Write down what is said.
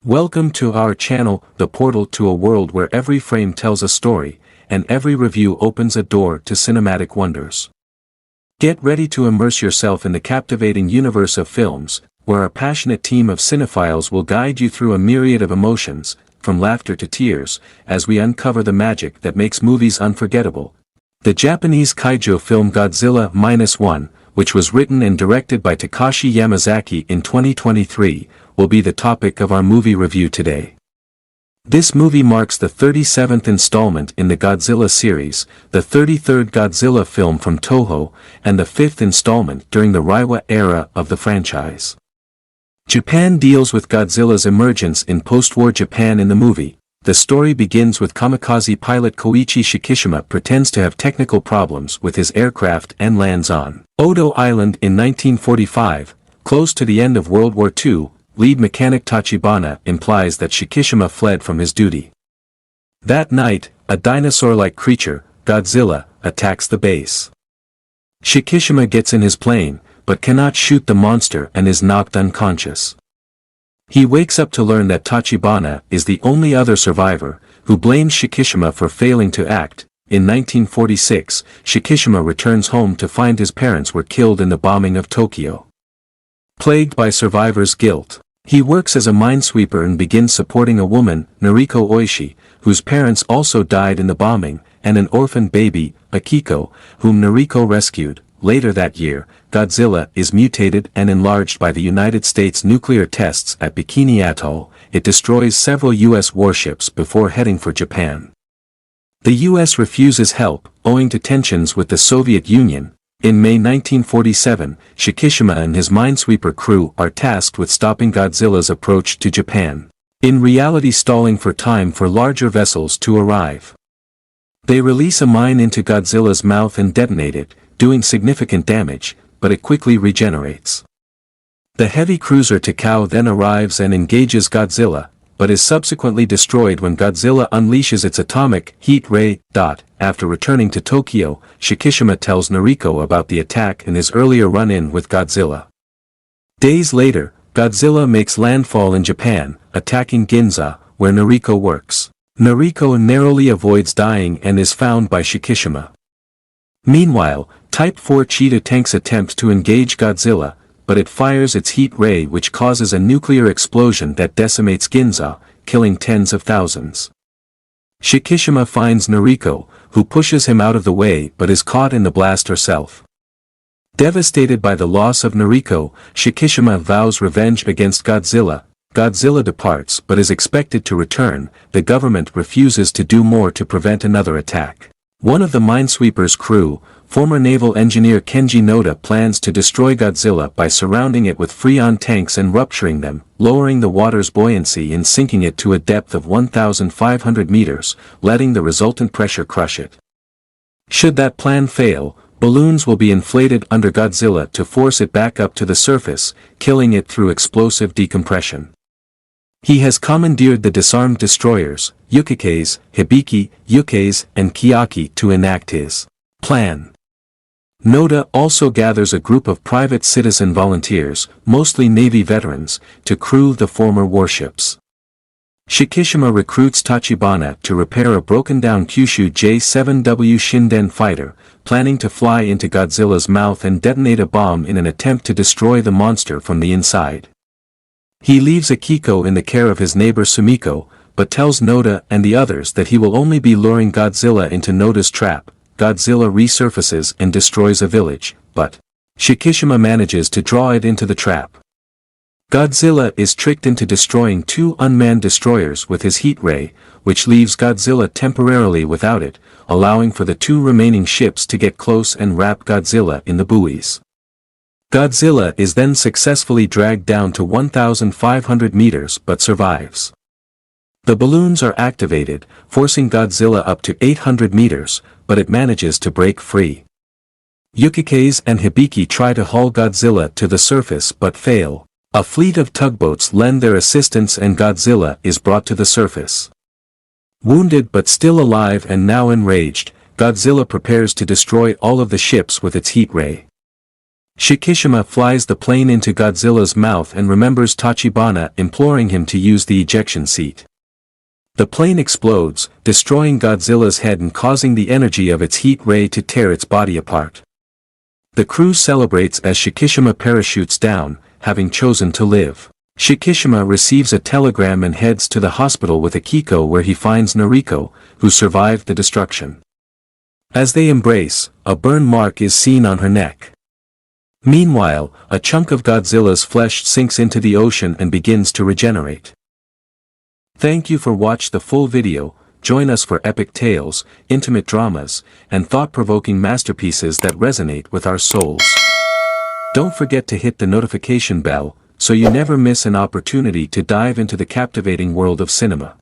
Welcome to our channel, the portal to a world where every frame tells a story, and every review opens a door to cinematic wonders. Get ready to immerse yourself in the captivating universe of films, where a passionate team of cinephiles will guide you through a myriad of emotions, from laughter to tears, as we uncover the magic that makes movies unforgettable. The Japanese kaiju film Godzilla -1, which was written and directed by Takashi Yamazaki in 2023, will be the topic of our movie review today. This movie marks the 37th installment in the Godzilla series, the 33rd Godzilla film from Toho, and the 5th installment during the Reiwa era of the franchise. Japan deals with Godzilla's emergence in post-war Japan in the movie. The story begins with kamikaze pilot Koichi Shikishima pretends to have technical problems with his aircraft and lands on Odo Island in 1945, close to the end of World War II. Lead mechanic Tachibana implies that Shikishima fled from his duty. That night, a dinosaur-like creature, Godzilla, attacks the base. Shikishima gets in his plane, but cannot shoot the monster and is knocked unconscious. He wakes up to learn that Tachibana is the only other survivor, who blames Shikishima for failing to act. In 1946, Shikishima returns home to find his parents were killed in the bombing of Tokyo. Plagued by survivor's guilt, he works as a minesweeper and begins supporting a woman, Noriko Oishi, whose parents also died in the bombing, and an orphan baby, Akiko, whom Noriko rescued. Later that year, Godzilla is mutated and enlarged by the United States nuclear tests at Bikini Atoll. It destroys several U.S. warships before heading for Japan. The U.S. refuses help, owing to tensions with the Soviet Union. In May 1947, Shikishima and his minesweeper crew are tasked with stopping Godzilla's approach to Japan, in reality stalling for time for larger vessels to arrive. They release a mine into Godzilla's mouth and detonate it, doing significant damage, but it quickly regenerates. The heavy cruiser Takao then arrives and engages Godzilla, but is subsequently destroyed when Godzilla unleashes its atomic heat ray. After returning to Tokyo, Shikishima tells Noriko about the attack and his earlier run-in with Godzilla. Days later, Godzilla makes landfall in Japan, attacking Ginza, where Noriko works. Noriko narrowly avoids dying and is found by Shikishima. Meanwhile, Type 4 Cheetah tanks attempt to engage Godzilla, but it fires its heat ray which causes a nuclear explosion that decimates Ginza, killing tens of thousands. Shikishima finds Noriko, who pushes him out of the way but is caught in the blast herself. Devastated by the loss of Noriko, Shikishima vows revenge against Godzilla. Godzilla departs but is expected to return. The government refuses to do more to prevent another attack. One of the minesweeper's crew, former naval engineer Kenji Noda, plans to destroy Godzilla by surrounding it with Freon tanks and rupturing them, lowering the water's buoyancy and sinking it to a depth of 1,500 meters, letting the resultant pressure crush it. Should that plan fail, balloons will be inflated under Godzilla to force it back up to the surface, killing it through explosive decompression. He has commandeered the disarmed destroyers, Yukikes, Hibiki, Yukes, and Kiaki to enact his plan. Noda also gathers a group of private citizen volunteers, mostly Navy veterans, to crew the former warships. Shikishima recruits Tachibana to repair a broken-down Kyushu J-7W Shinden fighter, planning to fly into Godzilla's mouth and detonate a bomb in an attempt to destroy the monster from the inside. He leaves Akiko in the care of his neighbor Sumiko, but tells Noda and the others that he will only be luring Godzilla into Noda's trap. Godzilla resurfaces and destroys a village, but Shikishima manages to draw it into the trap. Godzilla is tricked into destroying two unmanned destroyers with his heat ray, which leaves Godzilla temporarily without it, allowing for the two remaining ships to get close and wrap Godzilla in the buoys. Godzilla is then successfully dragged down to 1,500 meters but survives. The balloons are activated, forcing Godzilla up to 800 meters, but it manages to break free. Yukikes and Hibiki try to haul Godzilla to the surface but fail. A fleet of tugboats lend their assistance and Godzilla is brought to the surface. Wounded but still alive and now enraged, Godzilla prepares to destroy all of the ships with its heat ray. Shikishima flies the plane into Godzilla's mouth and remembers Tachibana imploring him to use the ejection seat. The plane explodes, destroying Godzilla's head and causing the energy of its heat ray to tear its body apart. The crew celebrates as Shikishima parachutes down, having chosen to live. Shikishima receives a telegram and heads to the hospital with Akiko, where he finds Noriko, who survived the destruction. As they embrace, a burn mark is seen on her neck. Meanwhile, a chunk of Godzilla's flesh sinks into the ocean and begins to regenerate. Thank you for watching the full video. Join us for epic tales, intimate dramas, and thought-provoking masterpieces that resonate with our souls. Don't forget to hit the notification bell, so you never miss an opportunity to dive into the captivating world of cinema.